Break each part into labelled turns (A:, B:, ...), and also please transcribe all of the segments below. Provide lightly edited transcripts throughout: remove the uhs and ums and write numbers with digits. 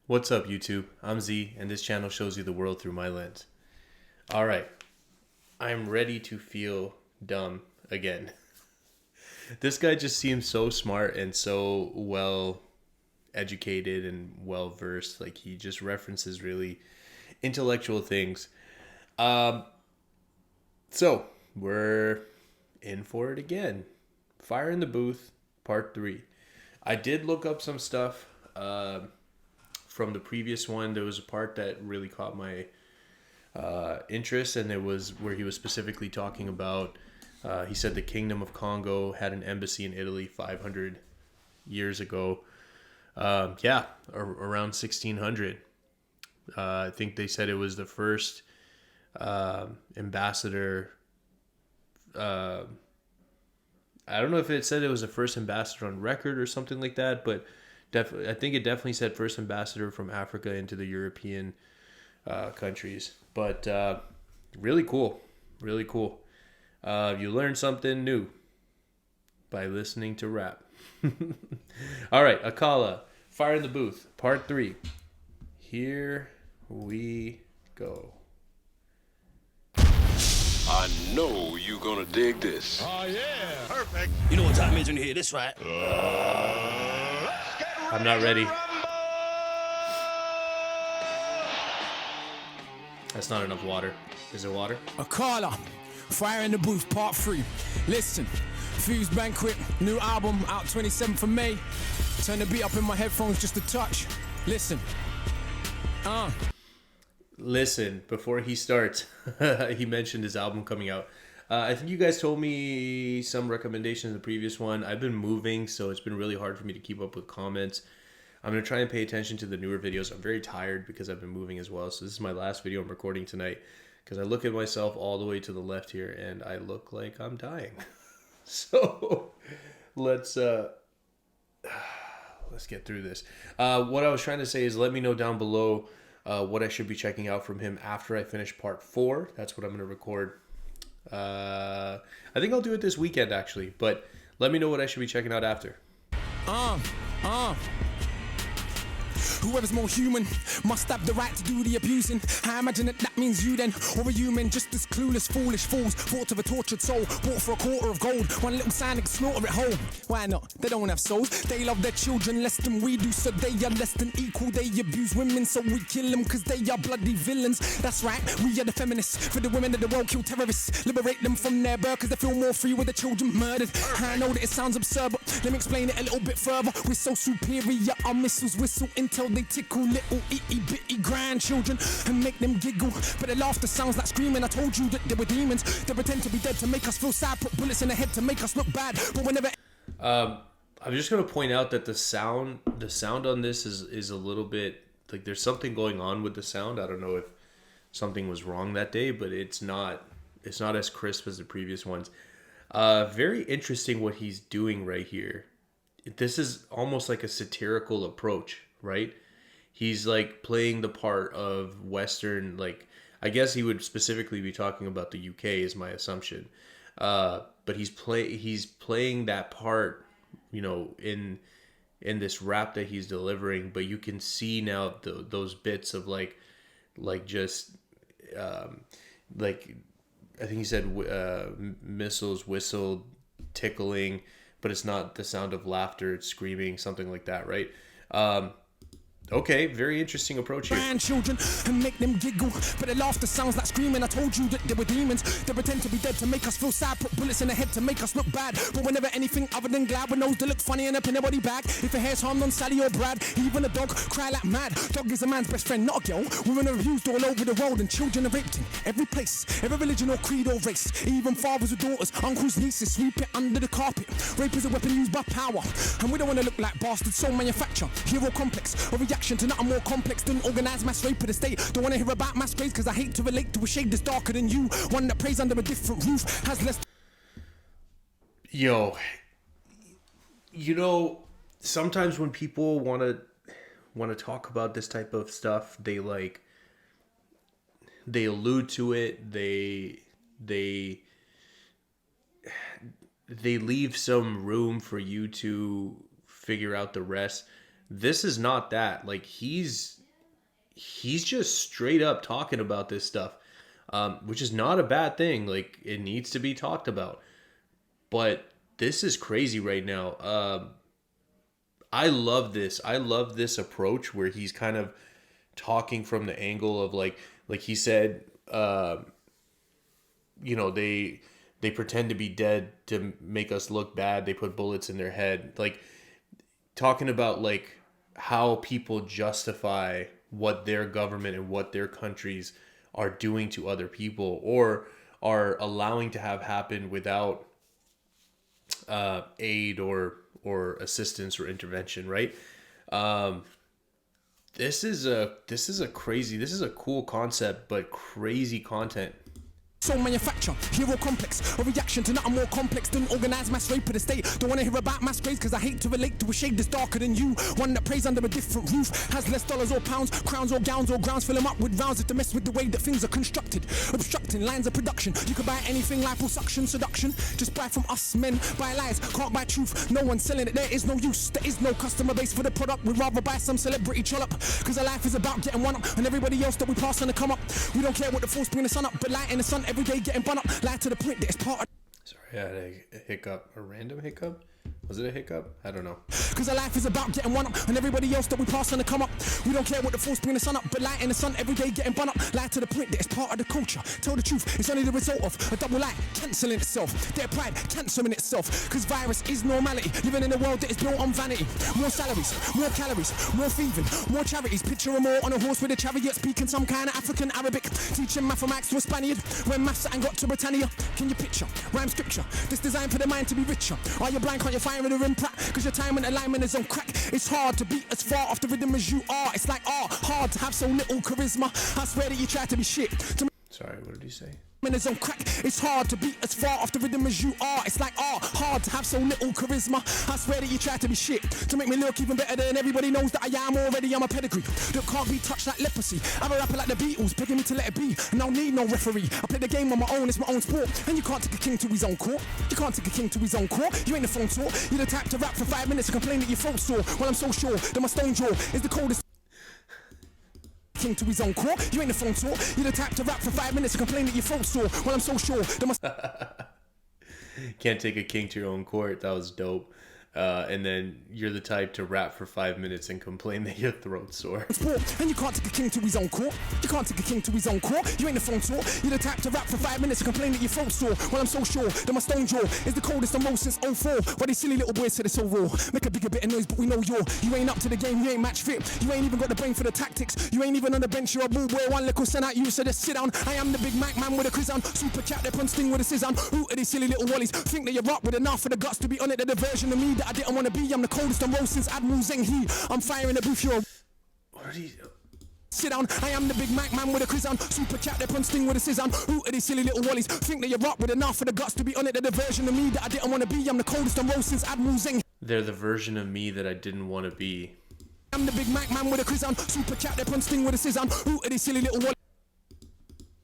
A: What's up, YouTube? I'm Z, and this channel shows you the world through my lens. Alright, I'm ready to feel dumb again. This guy just seems so smart and so well educated and well versed. Like, he just references really intellectual things. So, we're in for it again. Fire in the Booth, part 3. I did look up some stuff. From the previous one, there was a part that really caught my interest, and it was where he was specifically talking about, he said the Kingdom of Congo had an embassy in Italy 500 years ago. Around 1600. I think they said it was the first ambassador. I don't know if it said it was the first ambassador on record or something like that, but I think it definitely said first ambassador from Africa into the European countries. But really cool. Really cool. You learn something new by listening to rap. All right, Akala, Fire in the Booth, part 3. Here we go.
B: I know you're gonna dig this.
C: Oh, yeah. Perfect.
D: You know what time it is when you hear this, right?
A: I'm not ready. That's not enough water. Is it water?
E: Akala, Fire in the Booth, part 3. Listen, Fuse Banquet, new album out 27th of May. Turn the beat up in my headphones just a touch. Listen.
A: Listen, before he starts, he mentioned his album coming out. I think you guys told me some recommendations in the previous one. I've been moving, so it's been really hard for me to keep up with comments. I'm going to try and pay attention to the newer videos. I'm very tired because I've been moving as well. So this is my last video I'm recording tonight because I look at myself all the way to the left here and I look like I'm dying. So let's get through this. What I was trying to say is let me know down below what I should be checking out from him after I finish part 4. That's what I'm going to record. I think I'll do it this weekend actually, but let me know what I should be checking out after.
E: Whoever's more human must have the right to do the abusing. I imagine that means you then, or a human just as clueless, foolish fools. Thought of a tortured soul, bought for a quarter of gold. One little sign and slaughter it whole. Why not? They don't have souls. They love their children less than we do, so they are less than equal. They abuse women, so we kill them cause they are bloody villains. That's right, we are the feminists. For the women of the world, kill terrorists. Liberate them from their birth cause they feel more free with the children murdered. I know that it sounds absurd, but let me explain it a little bit further. We're so superior, our missiles whistle until they tickle little itty bitty grandchildren and make them giggle, but their laughter sounds like screaming. I told you that they were demons. They pretend to be dead to make us feel sad, put bullets in the head to make us look bad, but whenever
A: I'm just gonna point out that the sound on this is a little bit like there's something going on with the sound. I don't know if something was wrong that day, but it's not as crisp as the previous ones. Very interesting what he's doing right here. This is almost like a satirical approach, right? He's like playing the part of Western, like I guess he would specifically be talking about the UK is my assumption. But he's playing that part, you know, in this rap that he's delivering. But you can see now those bits of like just like I think he said missiles, whistle, tickling, but it's not the sound of laughter. It's screaming, something like that, right? Okay, very interesting approach here.
E: grandchildren and make them giggle, but their laughter sounds like screaming. I told you that they were demons. They pretend to be dead to make us feel sad, put bullets in the head to make us look bad, but whenever anything other than glad, with nose that look funny and up in their body bag. If it hair's harmed on Sally or Brad, even a dog cry like mad. Dog is a man's best friend, not a girl. Women are abused all over the world and children are raped in every place, every religion or creed or race. Even fathers with daughters, uncles, nieces, sweep it under the carpet. Rape is a weapon used by power, and we don't want to look like bastards, so manufacture hero complex, a reaction to nothing more complex than organized mass rape of the state. Don't want to hear about mass graves cause I hate to relate to a shade that's darker than you. One that prays under a different roof has less.
A: Yo, you know, sometimes when people want to talk about this type of stuff, they allude to it. They leave some room for you to figure out the rest. This is not that. Like he's just straight up talking about this stuff, which is not a bad thing. Like it needs to be talked about. But this is crazy right now. I love this. I love this approach where he's kind of talking from the angle of like he said, they pretend to be dead to make us look bad. They put bullets in their head. Like talking about like how people justify what their government and what their countries are doing to other people or are allowing to have happen without aid or assistance or intervention, right? This is a cool concept, but crazy content.
E: Soul manufacture, hero complex, a reaction to nothing more complex than organized mass rape of the state. Don't wanna hear about mass graves cause I hate to relate to a shade that's darker than you. One that prays under a different roof, has less dollars or pounds, crowns or gowns or grounds, fill them up with rounds if to mess with the way that things are constructed. Obstructing lines of production, you can buy anything, liposuction, seduction. Just buy from us men, buy lies, can't buy truth. No one's selling it, there is no use, there is no customer base for the product. We'd rather buy some celebrity trollop, cause our life is about getting one up and everybody else that we pass on to come up. We don't care what the force bring the sun up, but light in the sun every day getting bun up, lie to the point that it's part of.
A: Sorry, I had a hiccup, a random hiccup. Was it a hiccup? I don't know.
E: Cause our life is about getting one up and everybody else that we pass on to come up. We don't care what the force bring the sun up, but light in the sun every day getting bun up. Lie to the point that it's part of the culture. Tell the truth, it's only the result of a double lie cancelling itself. Their pride cancelling itself. Cause virus is normality, living in a world that is built on vanity. More salaries, more calories, more thieving, more charities. Picture a more on a horse with a chariot speaking some kind of African Arabic. Teaching mathematics to a Spaniard when maths ain't got to Britannia. Can you picture? Rhyme scripture, this designed for the mind to be richer. Are you blind? Can't you find with a rim prat? Cause your time and alignment is on crack. It's hard to beat as far off the rhythm as you are. It's like hard to have so little charisma. I swear that you try to be shit.
A: Sorry, what did he say?
E: Is on crack. It's hard to beat as far off the rhythm as you are. It's like hard to have so little charisma. I swear that you try to be shit to make me look even better than everybody knows that I am already. I'm a pedigree that can't be touched like leprosy. I'm a rapper like the Beatles, begging me to let it be, and I don't need no referee. I play the game on my own, it's my own sport, and you can't take a king to his own court. You can't take a king to his own court. You ain't the phone talk. You're the type to rap for 5 minutes and complain that your throat's sore. Well, I'm so sure that my stone jaw is the coldest. King to his own court. You ain't the phone talk. You're the type to rap for 5 minutes and complain that your throat's sore. Well, I'm so sure that my
A: Can't take a king to your own court. That was dope. And then you're the type to rap for 5 minutes and complain that your throat's sore.
E: And you can't take a king to his own court. You can't take a king to his own court. You ain't the phone talk. You're the type to rap for 5 minutes and complain that your throat's sore. Well, I'm so sure that my stone jaw is the coldest and most since '04. Why these silly little boys said it's so raw. Make a bigger bit of noise, but we know you ain't up to the game. You ain't match fit. You ain't even got the brain for the tactics. You ain't even on the bench. You're a ball boy. One little send out you, so just sit down. I am the big Mac man with a quiz on. Super cat that punch sting with a scissor on. Who are these silly little wallies? Think that you're up with enough for the guts to be on it. They're the version of me that I didn't want to be. I'm the coldest and roast since Admiral Zheng He. I'm firing the booth. You're
A: What are you?
E: sit down, I am the big Mac man with a quiz on. Super cat that punch sting with a scissor on. Who are these silly little wallies? Think that you're up with enough for the guts to be on it. They're the version of me that I didn't want to be. I'm the coldest and roast since Admiral Zheng.
A: They're the version of me that I didn't want to be.
E: I'm the big Mac man with a quiz on. Super cat that punch sting with a scissor on. Who are these silly little wallies?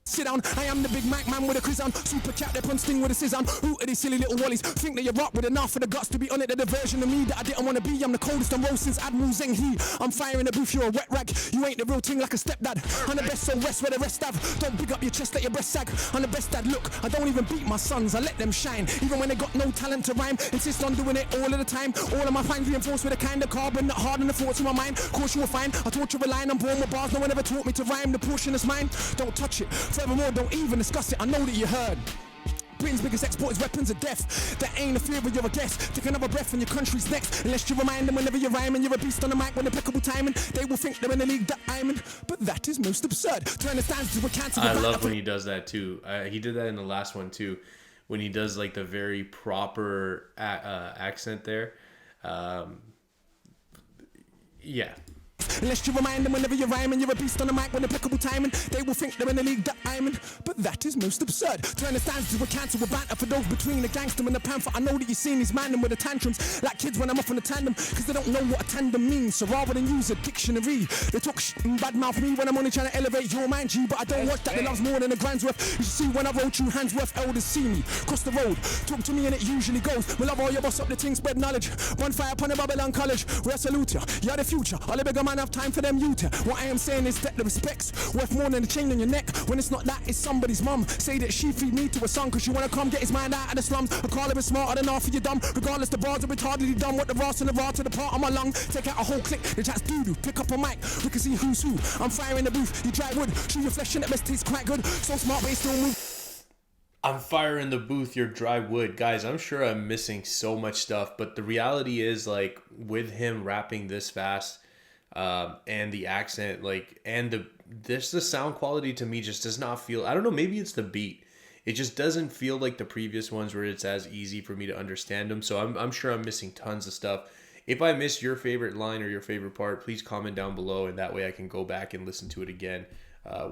E: Sit down, I am the big Mac man with a quiz on. Super cat that punch sting with a scissor on. Who are these silly little wallies? Think that you're up with enough for the guts to be on it. They're the version of me that I didn't want to be. I'm the coldest and roast since Admiral Zheng He. I'm firing the booth, you're a wet rag. You ain't the real thing like a stepdad. I'm the best, so rest where the rest have. Don't big up your chest, let your breast sag. I'm the best dad, look, I don't even beat my sons. I let them shine, even when they got no talent to rhyme. Insist on doing it all of the time. All of my fines reinforced with a kind of carbon that harden the thoughts in my mind. Course you will find, I taught you a line. I'm born with bars, no one ever taught me to rhyme. The portion is mine, don't touch it. Furthermore, don't even discuss it, I know that you heard. Britain's biggest export is weapons of death. That ain't a fear of you're a guest. Take another breath and your country's next. Unless you remind them whenever you're rhyming, you're a beast on the mic with impeccable timing. They will think they're in the league that I'm in, but that is most absurd. To understand to account.
A: I love when he does that too. He did that in the last one too, when he does like the very proper accent there. Yeah.
E: Unless you remind them whenever you're rhyming, you're a beast on the mic with impeccable timing. They will think they're in the league that I'm in, but that is most absurd. To understand to a cancer with banter for those between the gangster and the panther. I know that you've seen these man with the tantrums like kids when I'm off on a tandem, cause they don't know what a tandem means. So rather than use a dictionary, they talk and badmouth me when I'm only trying to elevate your mind, G. But I don't watch that, they love's more than a grand's worth. You should see when I roll through hands worth, elders see me cross the road, talk to me and it usually goes. We love all your boss up the thing, spread knowledge. Bonfire upon the Babylon College, where I salute ya. You're the future, all the bigger man have time for them youth. What I am saying is that the respect's worth more than the chain on your neck. When it's not that, it's somebody's mum. Say that she feed me to a son, cause you wanna come get his mind out of the slums. Akala is smarter than half of you dumb. Regardless, the bars are retardedly dumb. What the ras and the raw to the part of my lung. Take out a whole click, the chat's doo-doo. Pick up a mic, we can see who's who. I'm firing the booth, you dry wood. Chew your flesh and it best tastes quite good. So smart, but it still move.
A: I'm fire in the booth, you're dry wood. Guys, I'm sure I'm missing so much stuff, but the reality is, like, with him rapping this fast, and the accent, like, and the sound quality to me just does not feel, I don't know, maybe it's the beat. It just doesn't feel like the previous ones where it's as easy for me to understand them. So I'm sure I'm missing tons of stuff. If I missed your favorite line or your favorite part, please comment down below, and that way I can go back and listen to it again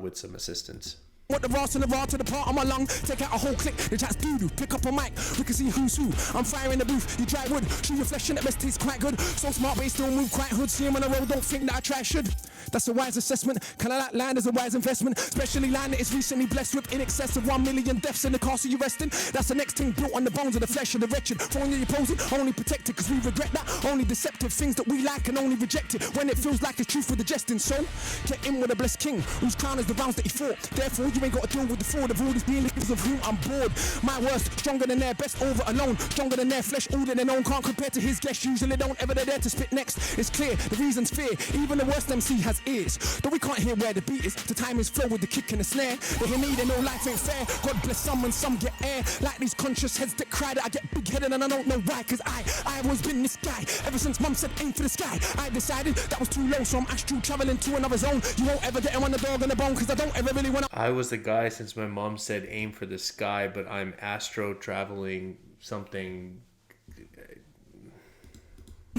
A: with some assistance.
E: What the ras and the raw to the part of my lung. Take out a whole click, the chat's doo-doo. Pick up a mic, we can see who's who. I'm firing the booth, you dry wood. Chew your flesh and it best tastes quite good. So smart, but it still move quite hood. See him on the road, don't think that I try should. That's a wise assessment. Kinda like land is a wise investment. Especially land that is recently blessed with in excess of 1 million deaths in the castle you're resting. That's the next thing built on the bones of the flesh of the wretched. Phone you opposing, only protected cause we regret that. Only deceptive things that we like and only rejected when it feels like it's truth with the jesting. So get in with a blessed king whose crown is the rounds that he fought. Therefore you ain't got to deal with the fraud of all these beings of whom I'm bored. My worst, stronger than their best over alone. Stronger than their flesh, older than own. Can't compare to his guests. Usually don't ever dare to spit next. It's clear, the reason's fear. Even the worst MC has ears. Though we can't hear where the beat is. The time is flow with the kick and the snare. They hear me, they know life ain't fair. God bless some and some get air. Like these conscious heads that cry that I get big headed and I don't know why. Cause I've always been this guy. Ever since mum said aim for the sky. I decided that was too low, so I'm astral traveling to another zone. You won't ever get him on the dog on the bone. Cause I don't ever really wanna.
A: I was the guy since my mom said aim for the sky, but I'm astro traveling something.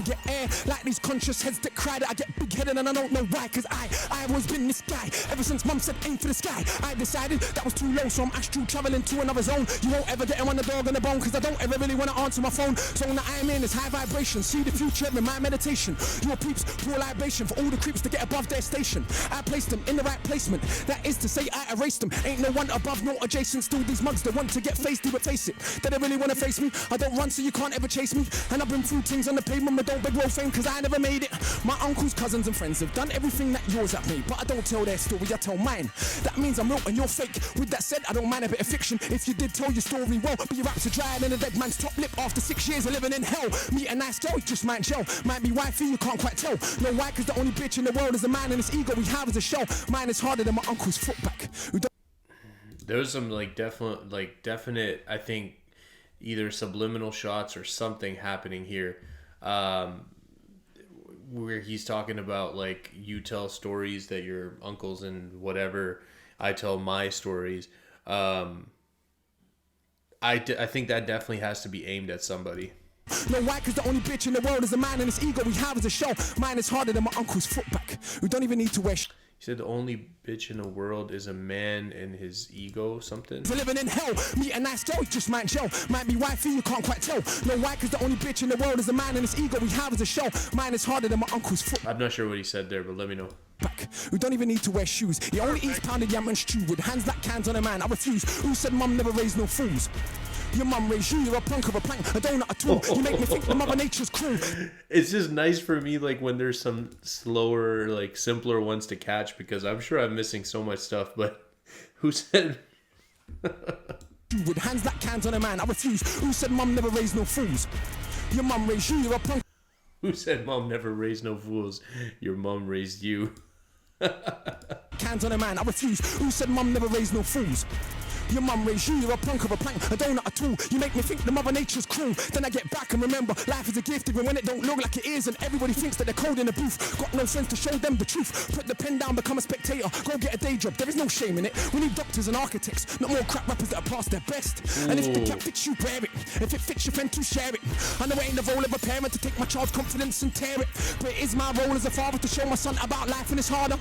E: Get air like these conscious heads that cry that I get big headed and I don't know why. Cause I've always been this guy. Ever since mum said aim for the sky. I decided that was too low, so I'm astral traveling to another zone. You won't ever get him on the dog on the bone. Cause I don't ever really wanna answer my phone. So that I'm in is high vibration. See the future in my meditation. Your peeps, poor libation for all the creeps to get above their station. I placed them in the right placement. That is to say I erased them. Ain't no one above nor adjacent. Still these mugs that want to get faced, but face it. They don't really wanna face me. I don't run so you can't ever chase me. And I've been through things on the pavement, but don't beg roll fame cause I never made it. My uncles, cousins and friends have done everything that yours have made, but I don't tell their story, I tell mine. That means I'm real and you're fake. With that said, I don't mind a bit of fiction. If you did tell your story well, but your raps are drier than a dead man's top lip after 6 years of living in hell. Meet a nice girl, you just might gel. Might be wifey, you can't quite tell. No why, cause the only bitch in the world is a man and his ego we have is a shell. Mine is harder than my uncle's foot back.
A: There's some definite, I think, either subliminal shots or something happening here. Where he's talking about, like, you tell stories that your uncles and whatever, I tell my stories. I think that definitely has to be aimed at somebody.
E: No why, cause the only bitch in the world is a man and his ego we have is a show. Mine is harder than my uncle's foot back. We don't even need to wear
A: He said the only bitch in the world is a man and his ego, something.
E: For living in hell, meet a nice girl, you just might gel. Might be wifey, you can't quite tell. No why, cause the only bitch in the world is a man and his ego we have is a show. Mine is harder than my uncle's foot.
A: I'm not sure what he said there, but let me know.
E: Back. We don't even need to wear shoes. He only eats pounded yam and stew with hands like cans on a man. I refuse. Who said mum never raised no fools? Your mum raised you, you're a punk of a plank, a donut, a tool. You make me think the mother nature's cruel.
A: It's just nice for me, like, when there's some slower, like, simpler ones to catch, because I'm sure I'm missing so much stuff, but who said...
E: with hands like cans on a man, I refuse. Who said mum never raised no fools? Your mum raised you, you're a punk.
A: Who said mom never raised no fools? Your mom raised you.
E: Cans on a man, I refuse. Who said mum never raised no fools? Your mum raised you, you're a punk of a plank, a donut, a tool. You make me think the mother nature's cruel. Then I get back and remember, life is a gift even when it don't look like it is. And everybody thinks that they're cold in the booth. Got no friends to show them the truth. Put the pen down, become a spectator. Go get a day job, there is no shame in it. We need doctors and architects, not more crap rappers that are past their best. And if the cap fits you, wear it. If it fits your friend, to share it. I know it ain't the role of a parent to take my child's confidence and tear it. But it is my role as a father to show my son about life, and it's harder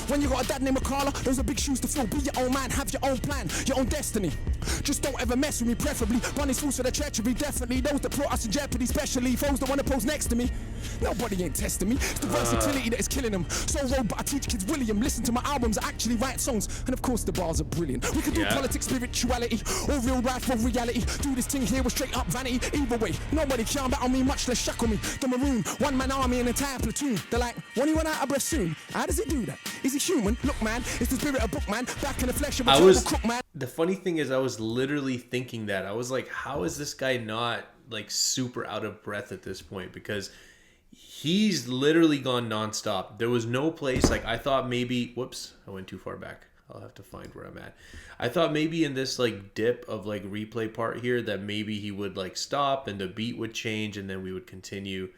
E: when you got a dad named Akala. Those are big shoes to fill. Be your own man, have your own plan, your own destiny. Just don't ever mess with me, preferably. Bunny's fools for their treachery, definitely. Those that put us in jeopardy, especially foes that want to pose next to me. Nobody ain't testing me. It's the versatility that is killing them. So road, but I teach kids William. Listen to my albums, I actually write songs. And of course the bars are brilliant. We can do politics, spirituality, or real life or reality. Do this thing here with straight up vanity. Either way, nobody can battle me, much less shackle me. The maroon, one man army, an entire platoon. They're like, when he run out of breath soon? How does he do that? Is he human? Look man, it's the spirit of book man. Back in the flesh of a terrible crook man.
A: The funny thing is I was literally thinking that. I was like, how is this guy not like super out of breath at this point? Because he's literally gone nonstop. There was no place, like I thought maybe, whoops, I went too far back. I'll have to find where I'm at. I thought maybe in this like dip of like replay part here that maybe he would like stop and the beat would change and then we would continue.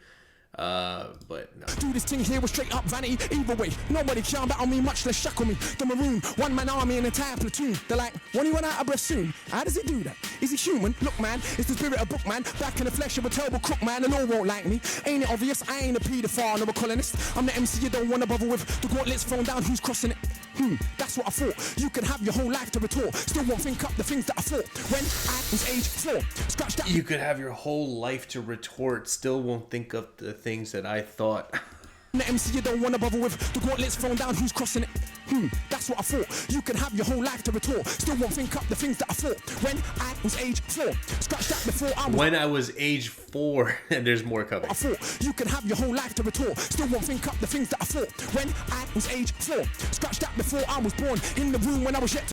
A: But no.
E: Do this thing here with straight up vanity. Either way, nobody can battle me, much less shackle me. The maroon, one man army, an entire platoon. They're like, when he run out of breath soon? How does he do that? Is he human? Look man, it's the spirit of book man. Back in the flesh of a terrible crook man, and all won't like me. Ain't it obvious? I ain't a paedophile nor a colonist. I'm the MC you don't wanna bother with. The gauntlets thrown down, who's crossing it? That's what I thought. You could have your whole life to retort. Still won't think up the things that I thought when I was age 4. Scratch that.
A: You could have your whole life to retort. Still won't think of the things that I thought.
E: The MC you don't wanna bother with. The gauntlets thrown down, who's crossing it? That's what I thought. You could have your whole life to retort. Still won't think up the things that I thought when I was age 4. Scratch that before I was.
A: When I was age 4, and there's more coming.
E: I thought you could have your whole life to retort. Still won't think up the things that I thought when I was age 4. Scratch that before I was born. In the room when I was yet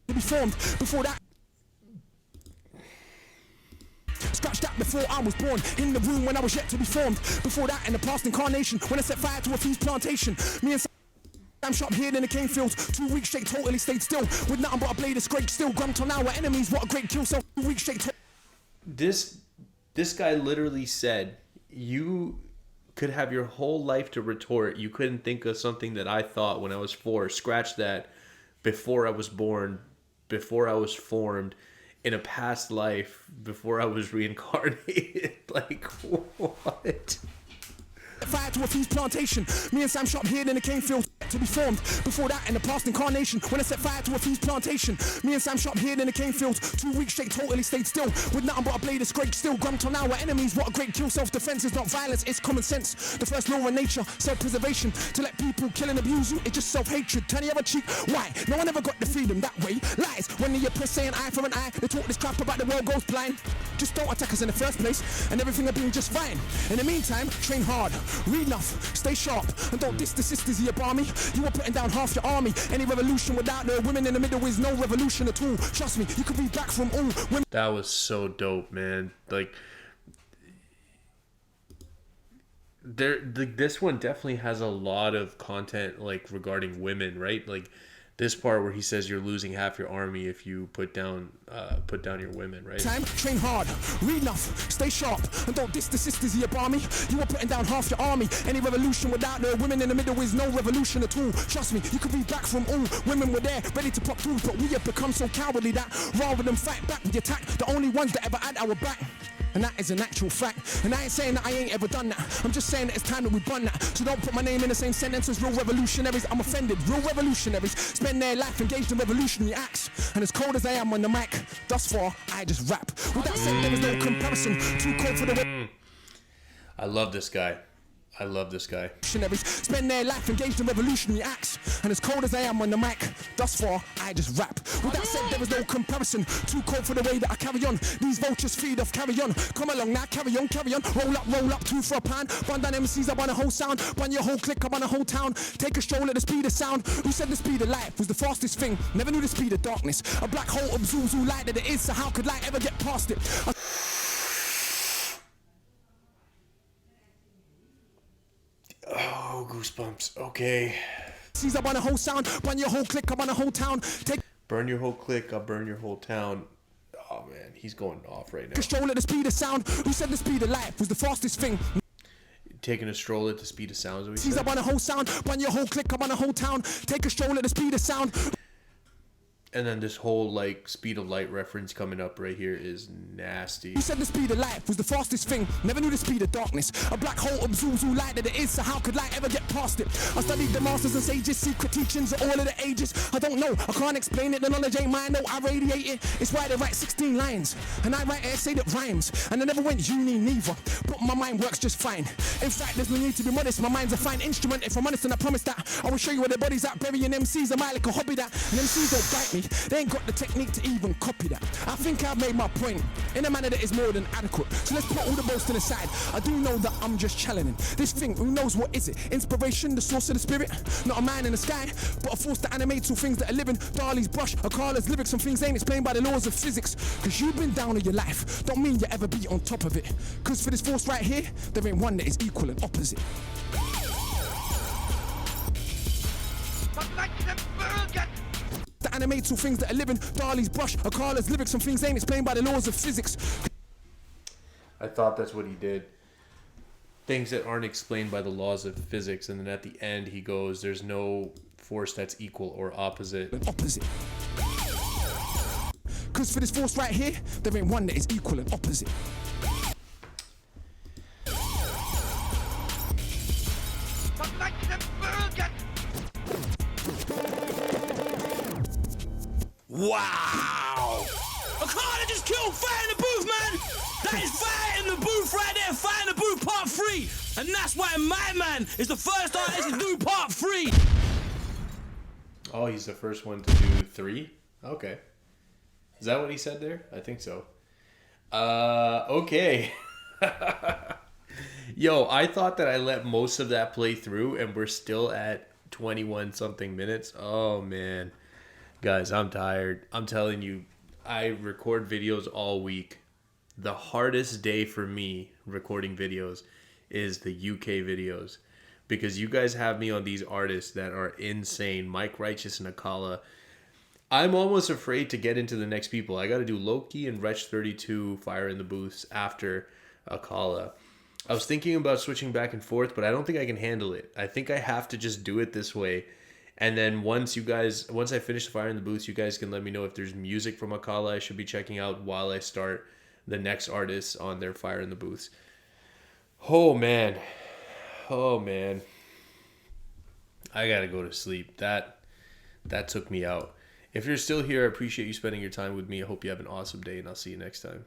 E: to be formed. Before that. Scratch that before I was born. In the room when I was yet to be formed. Before that, in the past incarnation, when I set fire to a feast plantation. Me and I'm shot here in the cane fields. 2 weeks straight, totally stayed still. With nothing but a blade of scrape still. Grumped on our enemies, what a great kill. So 2 weeks straight.
A: This guy literally said, you could have your whole life to retort. You couldn't think of something that I thought when I was 4. Scratch that. Before I was born. Before I was formed. In a past life, before I was reincarnated. Like, what?
E: Fire to a feast plantation. Me and Sam shot here in the cane field to be formed. Before that, in the past incarnation, when I set fire to a feast plantation. Me and Sam shot here in the cane field. 2 weeks straight, totally stayed still. With nothing but a blade of scrape still. Grumped on our enemies, what a great kill. Self-defense is not violence, it's common sense. The first law of nature, self-preservation. To let people kill and abuse you, it's just self-hatred. Turn the other cheek, why? No one ever got the freedom that way. Lies, when the oppressed say an eye for an eye. They talk this crap about the world goes blind. Just don't attack us in the first place, and everything will be just fine. In the meantime, train hard. Read enough, stay sharp, and don't diss the sisters of your army. You are putting down half your army. Any revolution without the women in the middle is no revolution at all. Trust me, you could be back from all women.
A: That was so dope, man. Like, this one definitely has a lot of content, like, regarding women, right? Like, this part where he says you're losing half your army if you put down your women, right?
E: Time, train hard, read enough, stay sharp, and don't diss the sisters of your army. You are putting down half your army. Any revolution without the women in the middle is no revolution at all. Trust me, you could be back from all. Women were there, ready to pop through, but we have become so cowardly that rather than fight back, we attack the only ones that ever had our back. And that is an actual fact. And I ain't saying that I ain't ever done that. I'm just saying that it's time that we done that. So don't put my name in the same sentence as real revolutionaries. I'm offended. Real revolutionaries spend their life engaged in revolutionary acts. And as cold as I am on the mic, thus far, I just rap. With that said, there is no comparison. Too cold for the way.
A: I love this guy. I love this guy.
E: Spend their life engaged in revolutionary acts. And as cold as I am on the mic, thus far, I just rap. With that said, there is no comparison. Too cold for the way that I carry on. These vultures feed off, carry on. Come along now, carry on, carry on. Roll up, 2 for a pound. Bun down MCs, I want a whole sound. Bun your whole clique, I want a whole town. Take a stroll at the speed of sound. Who said the speed of light was the fastest thing? Never knew the speed of darkness. A black hole absorbs all light that it is, so how could light ever get past it?
A: Oh, goosebumps. Okay.
E: I want a whole sound, run your whole clique, I'm on a whole town. Take
A: Burn your whole clique, I'll burn your whole town. Oh man, he's going off right now.
E: Control at the speed of sound. Who said the speed of light was the fastest thing?
A: Taking a stroll at the speed of sound. Is what he
E: Sees
A: said?
E: up on a whole sound. Run your whole clique up on a whole town. Take a stroll at the speed of sound.
A: And then this whole like speed of light reference coming up right here is nasty.
E: Who said the speed of light was the fastest thing? Never knew the speed of darkness. A black hole absorbs all light that it is, so how could light ever get past it? I studied the masters and sages, secret teachings of all of the ages. I don't know, I can't explain it, the knowledge ain't mine, no, I radiate it. It's why they write 16 lines, and I write an essay that rhymes. And I never went uni neither, but my mind works just fine. In fact, there's no need to be modest, my mind's a fine instrument. If I'm honest, and I promise that I will show you where the body's at. Burying MCs, I might like a hobby that. And MCs don't bite me, they ain't got the technique to even copy that. I think I've made my point in a manner that is more than adequate. So let's put all the boasting aside. I do know that I'm just challenging this thing. Who knows what is it? Inspiration, the source of the spirit. Not a man in the sky, but a force that animates all things that are living. Darley's brush, Akala's lyrics. Some things ain't explained by the laws of physics. Cause you've been down in your life, don't mean you ever be on top of it. Cause for this force right here, there ain't one that is equal and opposite. That animates all things that are living. Darley's brush, Akala's lyrics. Some things ain't explained by the laws of physics.
A: I thought that's what he did. Things that aren't explained by the laws of physics, and then at the end he goes, "There's no force that's equal or opposite."
E: Opposite. Cause for this force right here, there ain't one that is equal and opposite.
C: Wow! Akala just killed Fire in the Booth, man! That is Fire in the Booth right there, Fire in the Booth Part 3! And that's why my man is the first artist to do Part 3!
A: Oh, he's the first one to do 3? Okay. Is that what he said there? I think so. Okay. Yo, I thought that I let most of that play through and we're still at 21 something minutes. Oh, man. Guys, I'm tired. I'm telling you, I record videos all week. The hardest day for me recording videos is the UK videos. Because you guys have me on these artists that are insane. Mike Righteous and Akala. I'm almost afraid to get into the next people. I got to do Loki and Wretch 32 Fire in the Booths after Akala. I was thinking about switching back and forth, but I don't think I can handle it. I think I have to just do it this way. And then once I finish the Fire in the Booths, you guys can let me know if there's music from Akala I should be checking out while I start the next artists on their Fire in the Booths. Oh, man. I gotta go to sleep. That took me out. If you're still here, I appreciate you spending your time with me. I hope you have an awesome day, and I'll see you next time.